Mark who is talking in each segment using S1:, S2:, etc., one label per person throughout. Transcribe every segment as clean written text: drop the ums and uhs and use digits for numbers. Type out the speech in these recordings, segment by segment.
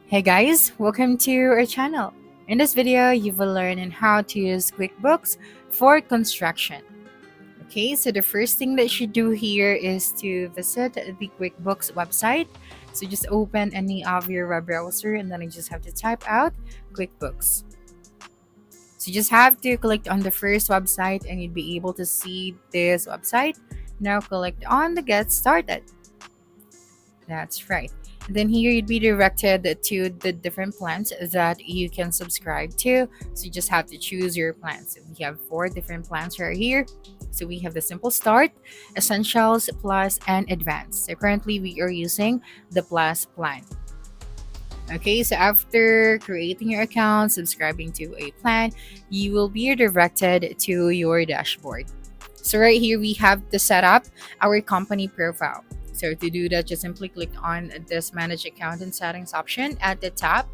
S1: Hey guys, welcome to our channel. In this video, you will learn on how to use QuickBooks for construction. Okay, so the first thing that you do here is to visit the QuickBooks website. So just open any of your web browser and then you just have to type out QuickBooks. So you just have to click on the first website and you'd be able to see this website. Now click on the Get Started. That's right. Then here you'd be directed to the different plans that you can subscribe to. So you just have to choose your plans. So we have four different plans right here. So we have the Simple Start, Essentials, Plus, and Advanced. So currently we are using the Plus plan. Okay, so after creating your account, subscribing to a plan, you will be directed to your dashboard. So right here, we have to set up our company profile. So to do that, just simply click on this Manage Account and Settings option at the top.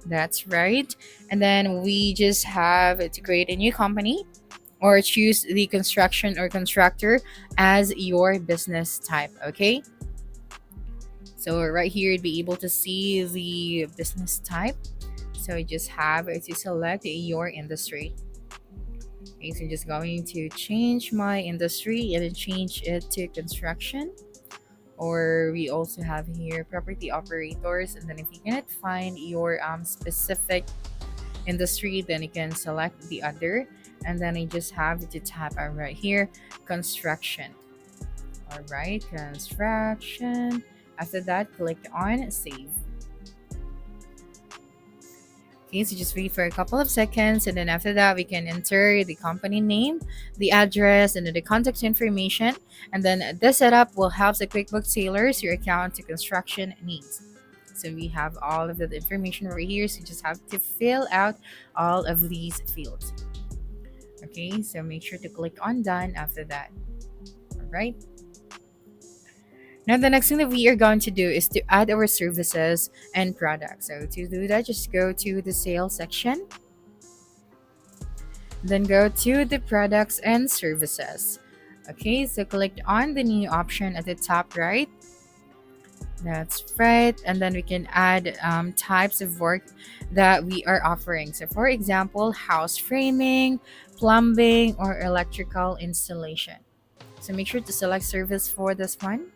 S1: That's right. And then we just have to create a new company or choose the construction or contractor as your business type. Okay. So right here, you'd be able to see the business type. So you just have to select your industry. Okay, so just going to change my industry and then change it to construction. Or we also have here property operators. And then if you cannot find your specific industry, then you can select the other. And then you just have to tap on right here, construction. All right, construction. After that, click on save. Okay, so just wait for a couple of seconds, and then after that, we can enter the company name, the address, and then the contact information. And then this setup will help the QuickBooks tailors your account to construction needs. So we have all of the information over here, so you just have to fill out all of these fields. Okay, so make sure to click on done after that. All right. Now, the next thing that we are going to do is to add our services and products. So to do that, just go to the sales section, then go to the products and services. Okay, so click on the new option at the top right. That's right. And then we can add types of work that we are offering. So, for example, house framing, plumbing, or electrical installation. So, make sure to select service for this one.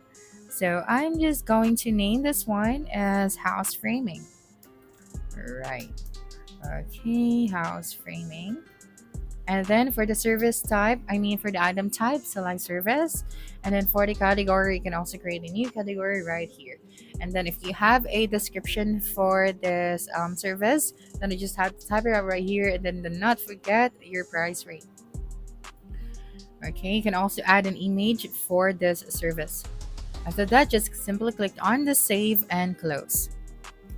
S1: So I'm just going to name this one as house framing. Right. Okay, house framing. And then for the service type, for the item type, select service. And then for the category, you can also create a new category right here. And then if you have a description for this service, then you just have to type it out right here. And then do not forget your price rate. Okay, you can also add an image for this service. After that, just simply click on the save and close.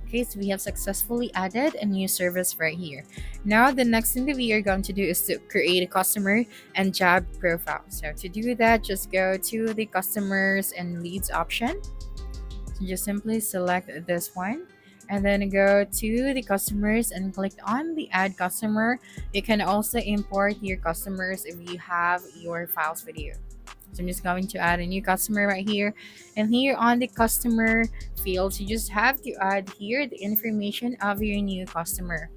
S1: Okay, so we have successfully added a new service right here. Now, the next thing that we are going to do is to create a customer and job profile. So to do that, just go to the customers and leads option. So just simply select this one and then go to the customers and click on the add customer. You can also import your customers if you have your files with you. So I'm just going to add a new customer right here. And here on the customer fields, you just have to add here the information of your new customer.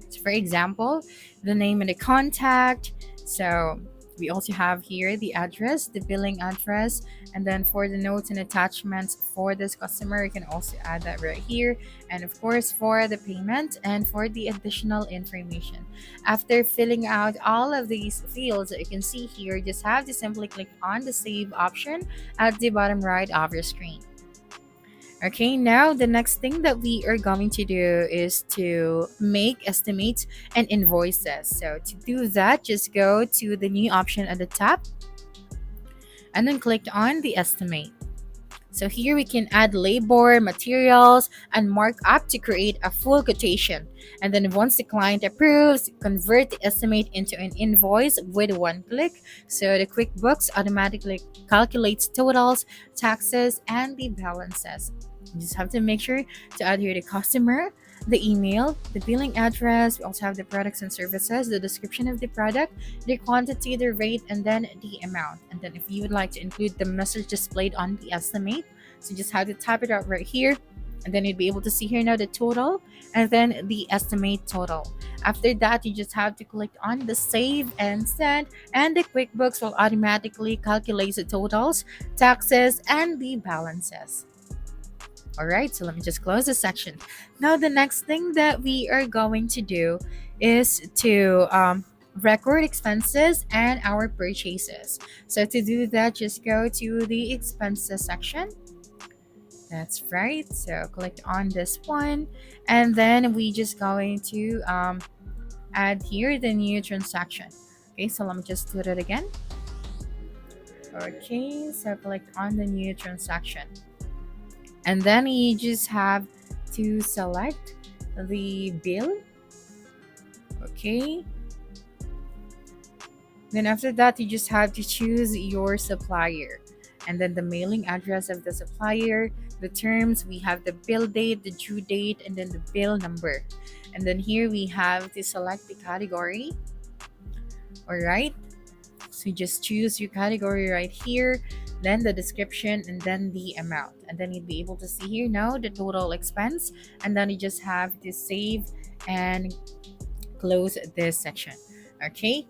S1: So for example, the name and the contact. So we also have here the address, the billing address, and then for the notes and attachments for this customer, you can also add that right here. And of course, for the payment and for the additional information. After filling out all of these fields that you can see here, just have to simply click on the save option at the bottom right of your screen. Okay, now the next thing that we are going to do is to make estimates and invoices. So to do that, just go to the new option at the top and then click on the estimate. So here we can add labor, materials, and markup to create a full quotation. And then once the client approves, convert the estimate into an invoice with one click. So the QuickBooks automatically calculates totals, taxes, and the balances. You just have to make sure to add here the customer, the email, the billing address. We also have the products and services, the description of the product, the quantity, the rate, and then the amount. And then if you would like to include the message displayed on the estimate, so you just have to type it out right here. And then you'd be able to see here now the total and then the estimate total. After that, you just have to click on the save and send, and the QuickBooks will automatically calculate the totals, taxes, and the balances. All right, so let me just close this section. Now, the next thing that we are going to do is to record expenses and our purchases. So to do that, just go to the expenses section. That's right. So click on this one, and then we just going to add here the new transaction. Okay, so let me just do that again. Okay, so click on the new transaction, and then you just have to select the bill. Okay, then after that, you just have to choose your supplier, and then the mailing address of the supplier, the terms, we have the bill date, the due date, and then the bill number. And then here we have to select the category. All right, so you just choose your category right here, then the description, and then the amount. And then you'd be able to see here now the total expense. And then you just have to save and close this section. Okay,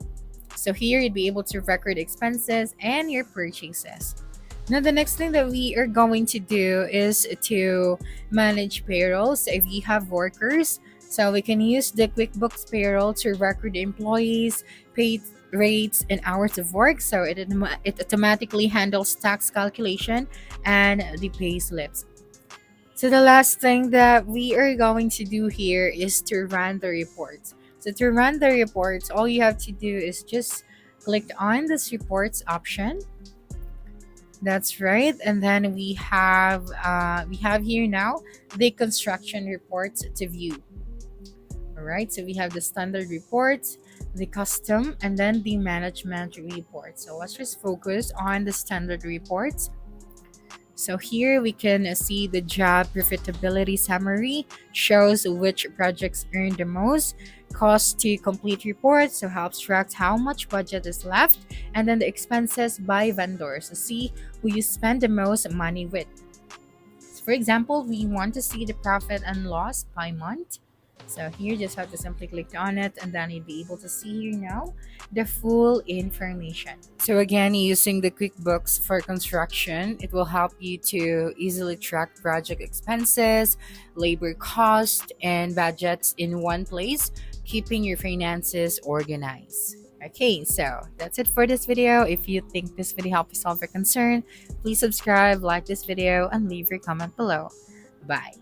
S1: so here you'd be able to record expenses and your purchases. Now, the next thing that we are going to do is to manage payroll. So if you have workers, so we can use the QuickBooks payroll to record employees, paid rates, and hours of work. So it automatically handles tax calculation and the pay slips. So the last thing that we are going to do here is to run the reports. So to run the reports, all you have to do is just click on this reports option. That's right. And then we have here now the construction reports to view. All right. So we have the standard reports, the custom, and then the management report. So let's just focus on the standard reports. So here we can see the job profitability summary, shows which projects earn the most, cost to complete report, so helps track how much budget is left, and then the expenses by vendors, so see who you spend the most money with. So for example, we want to see the profit and loss by month. So here, just have to simply click on it, and then you'll be able to see here now the full information. So again, using the QuickBooks for construction, it will help you to easily track project expenses, labor cost, and budgets in one place, keeping your finances organized. Okay, so that's it for this video. If you think this video helped you solve your concern, please subscribe, like this video, and leave your comment below. Bye.